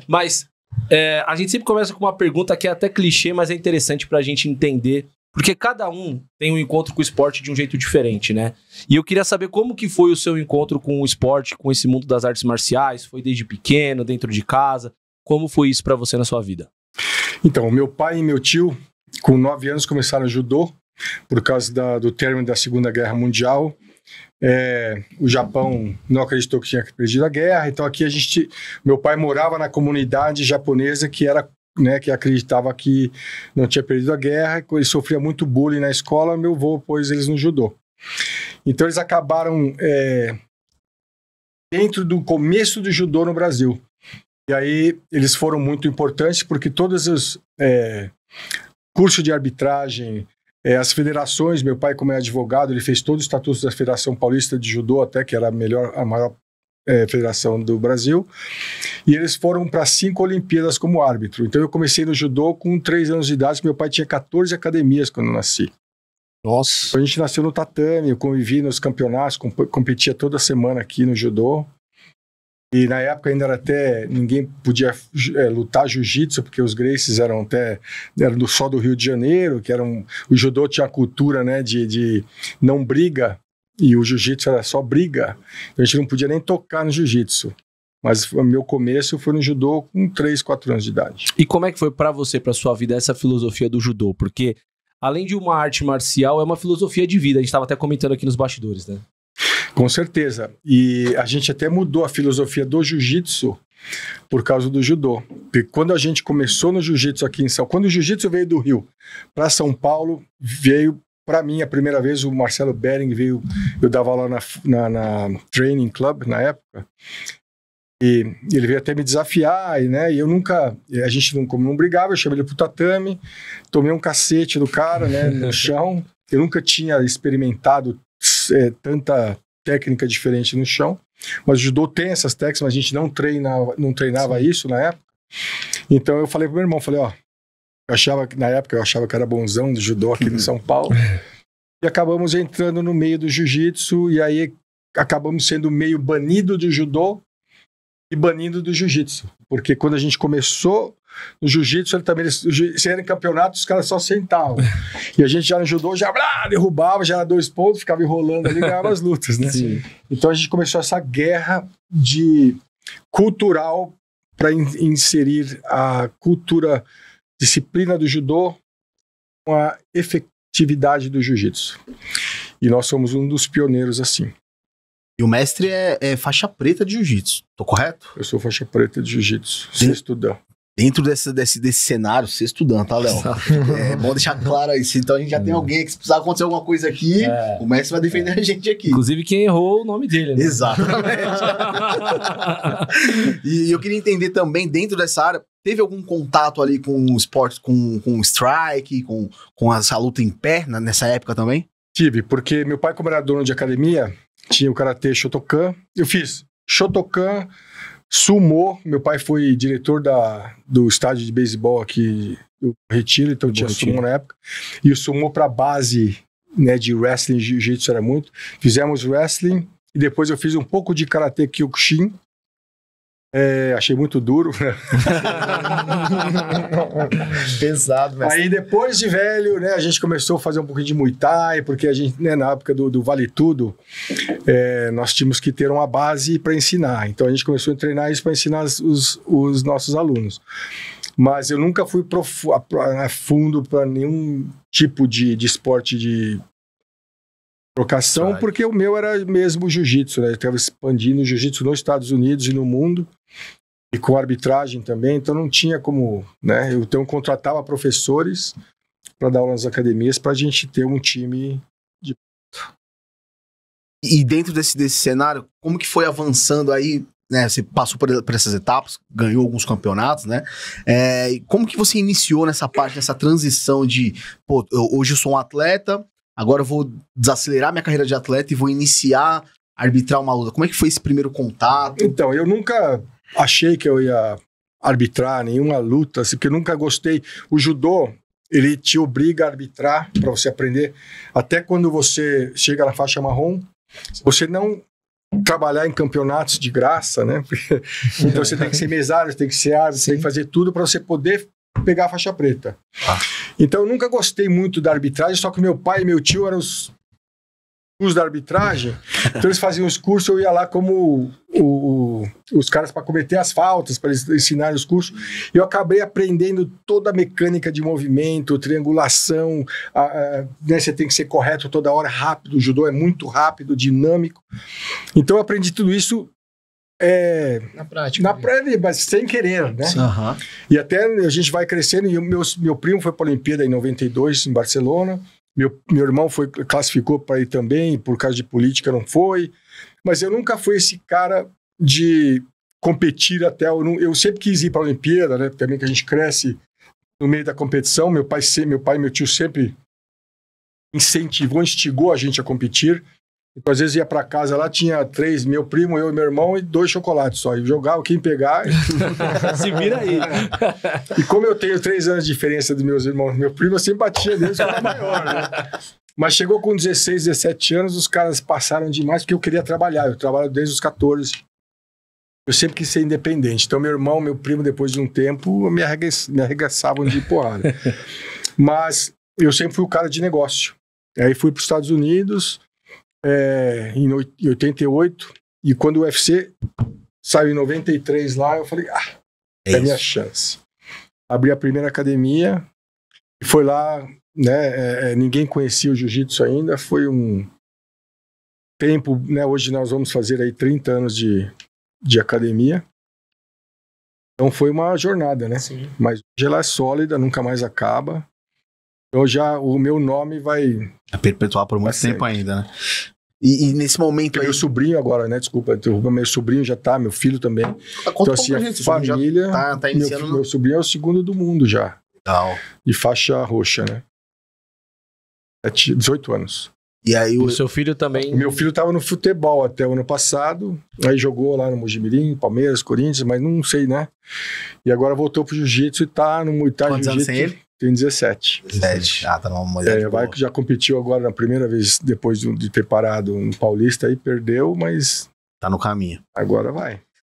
Mas a gente sempre começa com uma pergunta que é até clichê, mas é interessante pra gente entender. Porque cada um tem um encontro com o esporte de um jeito diferente, né? E eu queria saber como que foi o seu encontro com o esporte, com esse mundo das artes marciais. Foi desde pequeno, dentro de casa? Como foi isso pra você na sua vida? Então, meu pai e meu tio, com 9 anos, começaram judô por causa do término da Segunda Guerra Mundial. O Japão não acreditou que tinha perdido a guerra, então aqui meu pai morava na comunidade japonesa que era, né, que acreditava que não tinha perdido a guerra, ele sofria muito bullying na escola, meu avô pôs eles no judô. Então eles acabaram dentro do começo do judô no Brasil. E aí eles foram muito importantes porque todos os cursos de arbitragem, as federações, meu pai como é advogado, ele fez todo o estatuto da Federação Paulista de Judô, até que era a maior federação do Brasil, e eles foram para 5 Olimpíadas como árbitro. Então eu comecei no judô com 3 anos de idade, meu pai tinha 14 academias quando eu nasci. Nossa! Então, a gente nasceu no tatame, eu convivi nos campeonatos, competia toda semana aqui no judô. E na época ainda era ninguém podia lutar jiu-jitsu, porque os Gracies eram só do Rio de Janeiro, o judô tinha a cultura, né, de não briga, e o jiu-jitsu era só briga. Então a gente não podia nem tocar no jiu-jitsu. Mas o meu começo foi no judô com 3, 4 anos de idade. E como é que foi pra você, pra sua vida, essa filosofia do judô? Porque além de uma arte marcial, é uma filosofia de vida. A gente estava até comentando aqui nos bastidores, né? Com certeza. E a gente até mudou a filosofia do jiu-jitsu por causa do judô. Porque quando a gente começou no jiu-jitsu aqui em São Paulo, quando o jiu-jitsu veio do Rio para São Paulo, veio para mim a primeira vez o Marcelo Bering veio, eu dava aula na Training Club na época, e ele veio até me desafiar, né, e a gente não brigava, eu chamei ele pro tatame, tomei um cacete do cara, né, no chão, eu nunca tinha experimentado tanta técnica diferente no chão, mas o judô tem essas técnicas, mas a gente não treinava isso na época. Então eu falei pro meu irmão, na época eu achava que era bonzão do judô aqui em São Paulo, e acabamos entrando no meio do jiu-jitsu, e aí acabamos sendo meio banido do judô e banido do jiu-jitsu, porque quando a gente começou no jiu-jitsu, se era em campeonato, os caras só sentavam. E a gente já no judô, já derrubava, já era 2 pontos, ficava enrolando ali e ganhava as lutas, né? Sim. Então a gente começou essa guerra cultural para inserir a disciplina do judô com a efetividade do jiu-jitsu. E nós somos um dos pioneiros assim. E o mestre é faixa preta de jiu-jitsu, tô correto? Eu sou faixa preta de jiu-jitsu, sexto dan. Dentro desse cenário, sexto dan, tá, Léo? É bom deixar claro isso. Então a gente já tem alguém que se precisar acontecer alguma coisa aqui, o mestre vai defender a gente aqui. Inclusive quem errou o nome dele, né? Exatamente. E eu queria entender também, dentro dessa área, teve algum contato ali com o esporte, com o strike, com essa luta em pé nessa época também? Tive, porque meu pai, como era dono de academia, tinha o karatê Shotokan. Eu fiz Shotokan, Sumo. Meu pai foi diretor do estádio de beisebol aqui do Retiro, então tinha Sumo na época. E o Sumo para base, né, de wrestling, jiu-jitsu era muito. Fizemos wrestling e depois eu fiz um pouco de karatê Kyokushin. Achei muito duro. Pesado, mas... Aí depois de velho, né, a gente começou a fazer um pouquinho de Muay Thai, porque a gente, né, na época do Vale Tudo, nós tínhamos que ter uma base para ensinar. Então a gente começou a treinar isso para ensinar os nossos alunos. Mas eu nunca fui a fundo para nenhum tipo de esporte de trocação, porque o meu era mesmo jiu-jitsu, né? Eu estava expandindo o jiu-jitsu nos Estados Unidos e no mundo, e com arbitragem também, então não tinha como, né? Eu então contratava professores para dar aula nas academias para a gente ter um time de... E dentro desse cenário, como que foi avançando aí, né? Você passou por essas etapas, ganhou alguns campeonatos, né? Como que você iniciou nessa parte, nessa transição de, pô, hoje eu sou um atleta, agora eu vou desacelerar minha carreira de atleta e vou iniciar a arbitrar uma luta. Como é que foi esse primeiro contato? Então, eu nunca achei que eu ia arbitrar nenhuma luta, assim, porque eu nunca gostei. O judô, ele te obriga a arbitrar para você aprender. Até quando você chega na faixa marrom, você não trabalhar em campeonatos de graça, né? Então você tem que ser mesário, você tem que ser árbitro, você tem que fazer tudo para você poder pegar a faixa preta. Então eu nunca gostei muito da arbitragem, só que meu pai e meu tio eram os da arbitragem, então eles faziam os cursos, eu ia lá como os caras para cometer as faltas, para eles ensinarem os cursos, e eu acabei aprendendo toda a mecânica de movimento, triangulação, né, você tem que ser correto toda hora, rápido, o judô é muito rápido, dinâmico, então eu aprendi tudo isso na prática, mas sem querer, né? Uhum. E até a gente vai crescendo, e meu primo foi para a Olimpíada em 92, em Barcelona. Meu irmão classificou para ir também, por causa de política não foi. Mas eu nunca fui esse cara de competir até... Eu sempre quis ir para a Olimpíada, né? Também que a gente cresce no meio da competição. Meu pai e meu tio sempre instigou a gente a competir. Então, às vezes ia para casa lá, tinha 3, meu primo, eu e meu irmão, e 2 chocolates só. E jogava quem pegar. Se vira aí. E como eu tenho 3 anos de diferença dos meus irmãos, meu primo, eu sempre batia neles, que era maior, né? Mas chegou com 16, 17 anos, os caras passaram demais, porque eu queria trabalhar. Eu trabalho desde os 14. Eu sempre quis ser independente. Então, meu irmão, meu primo, depois de um tempo, me arregaçavam de porrada. Mas eu sempre fui o cara de negócio. Aí fui para os Estados Unidos... em 88, e quando o UFC saiu em 93 lá, eu falei, é a minha chance. Abri a primeira academia, e foi lá, né, ninguém conhecia o jiu-jitsu ainda, foi um tempo, né, hoje nós vamos fazer aí 30 anos de academia, então foi uma jornada, né? Sim. Mas hoje ela é sólida, nunca mais acaba, então já o meu nome vai... perpetuar por muito tempo ainda, né? E nesse momento aí... Meu sobrinho agora, né? Desculpa, meu sobrinho já tá, meu filho também. Então, assim, a família... Tá iniciando... Meu sobrinho é o 2º do mundo já. Legal. De faixa roxa, né? 18 anos. E aí o seu filho também... O meu filho tava no futebol até o ano passado, aí jogou lá no Mojimirim, Palmeiras, Corinthians, mas não sei, né? E agora voltou pro jiu-jitsu e tá no Muay Thai. Quantos anos tem ele? Tem 17. 17. Tá numa já competiu agora na primeira vez, depois de ter parado no Paulista, aí perdeu, mas... Tá no caminho. Agora vai.